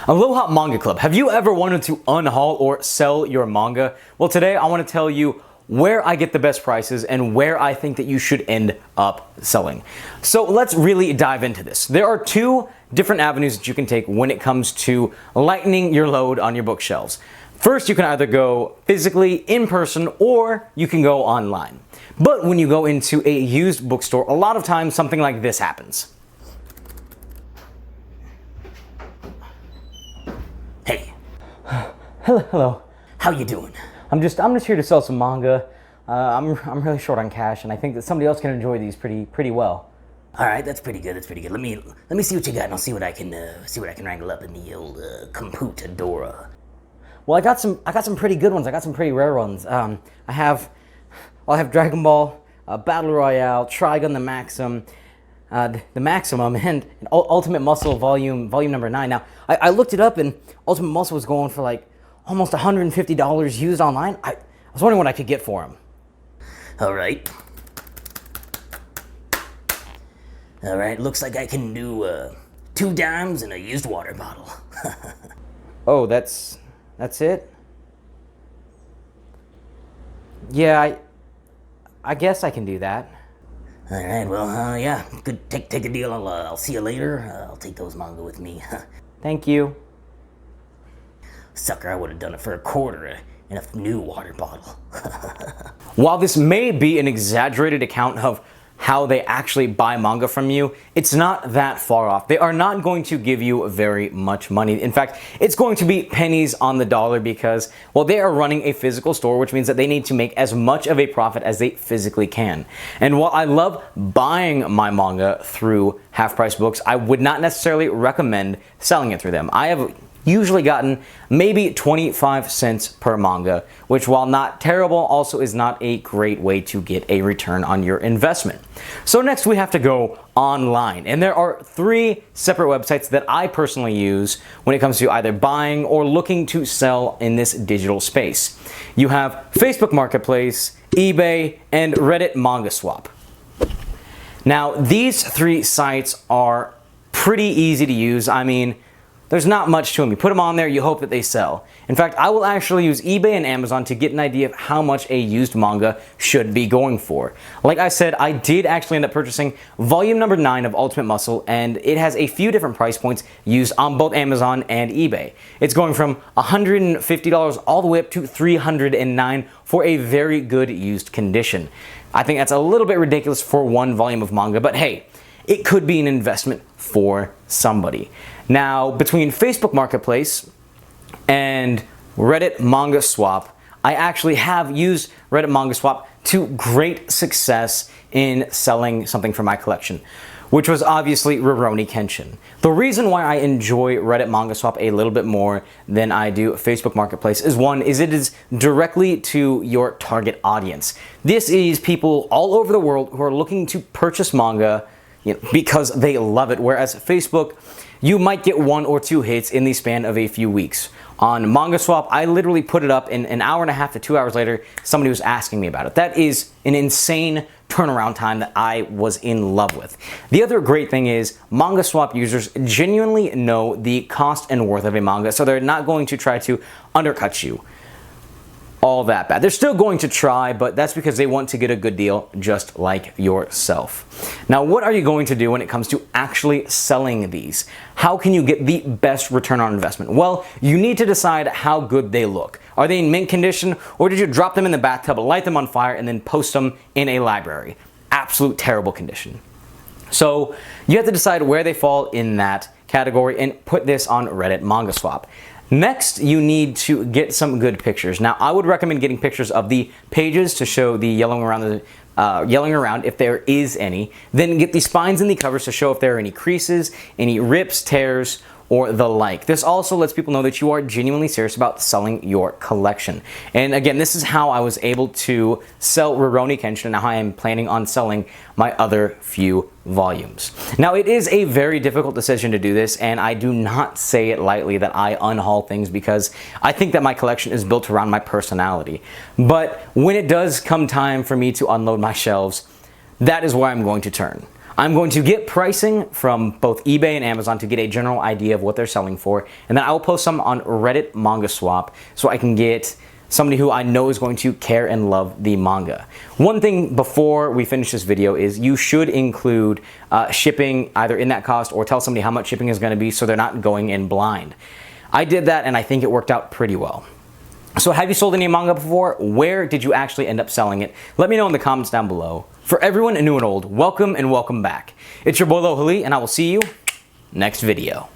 Aloha Manga Club. Have you ever wanted to unhaul or sell your manga? Well, today I want to tell you where I get the best prices and where I think that you should end up selling. So let's really dive into this. There are two different avenues that you can take when it comes to lightening your load on your bookshelves. First, you can either go physically in person or you can go online. But when you go into a used bookstore, a lot of times something like this happens. Hey. Hello. How you doing? I'm just here to sell some manga. I'm really short on cash, and I think that somebody else can enjoy these pretty well. All right, that's pretty good. Let me see what you got, and I'll see what I can wrangle up in the old computadora. Well, I got some pretty good ones. I got some pretty rare ones. I have Dragon Ball, Battle Royale, Trigun the Maximum, and Ultimate Muscle Volume number 9. Now, I looked it up, and Ultimate Muscle was going for like almost $150 used online. I was wondering what I could get for them. All right, looks like I can do 2 dimes and a used water bottle. Oh, that's it? Yeah, I guess I can do that. All right, well, yeah, good. Take a deal. I'll see you later. I'll take those manga with me. Thank you. Sucker, I would have done it for a quarter in a new water bottle. While this may be an exaggerated account of how they actually buy manga from you, it's not that far off. They are not going to give you very much money. In fact, it's going to be pennies on the dollar because, well, they are running a physical store, which means that they need to make as much of a profit as they physically can. And while I love buying my manga through half-price books, I would not necessarily recommend selling it through them. I have usually gotten maybe 25 cents per manga, which while not terrible, also is not a great way to get a return on your investment. So next we have to go online, and there are 3 separate websites that I personally use when it comes to either buying or looking to sell in this digital space. You have Facebook Marketplace, eBay, and Reddit Mangaswap. Now, these 3 sites are pretty easy to use. I mean, there's not much to them. You put them on there, you hope that they sell. In fact, I will actually use eBay and Amazon to get an idea of how much a used manga should be going for. Like I said, I did actually end up purchasing volume number 9 of Ultimate Muscle, and it has a few different price points used on both Amazon and eBay. It's going from $150 all the way up to $309 for a very good used condition. I think that's a little bit ridiculous for 1 volume of manga, but hey, it could be an investment for somebody. Now, between Facebook Marketplace and Reddit Mangaswap, I actually have used Reddit Mangaswap to great success in selling something from my collection, which was obviously Rurouni Kenshin. The reason why I enjoy Reddit Mangaswap a little bit more than I do Facebook Marketplace is one, is it is directly to your target audience. This is people all over the world who are looking to purchase manga, because they love it, whereas Facebook, you might get 1 or 2 hits in the span of a few weeks. On Mangaswap, I literally put it up, and an hour and a half to 2 hours later, somebody was asking me about it. That is an insane turnaround time that I was in love with. The other great thing is Mangaswap users genuinely know the cost and worth of a manga, so they're not going to try to undercut you all that bad. They're still going to try, but that's because they want to get a good deal just like yourself. Now, what are you going to do when it comes to actually selling these? How can you get the best return on investment? Well, you need to decide how good they look. Are they in mint condition, or did you drop them in the bathtub, light them on fire, and then post them in a library? Absolute terrible condition. So you have to decide where they fall in that category and put this on Reddit Mangaswap. Next, you need to get some good pictures. Now, I would recommend getting pictures of the pages to show the yellowing around if there is any. Then get the spines and the covers to show if there are any creases, any rips, tears, or the like. This also lets people know that you are genuinely serious about selling your collection. And again, this is how I was able to sell Rurouni Kenshin, and how I am planning on selling my other few volumes. Now, it is a very difficult decision to do this, and I do not say it lightly that I unhaul things, because I think that my collection is built around my personality. But when it does come time for me to unload my shelves, that is where I'm going to turn. I'm going to get pricing from both eBay and Amazon to get a general idea of what they're selling for, and then I will post some on Reddit Mangaswap so I can get somebody who I know is going to care and love the manga. One thing before we finish this video is you should include shipping either in that cost or tell somebody how much shipping is going to be so they're not going in blind. I did that and I think it worked out pretty well. So have you sold any manga before? Where did you actually end up selling it? Let me know in the comments down below. For everyone new and old, welcome and welcome back. It's your boy Lohali, and I will see you next video.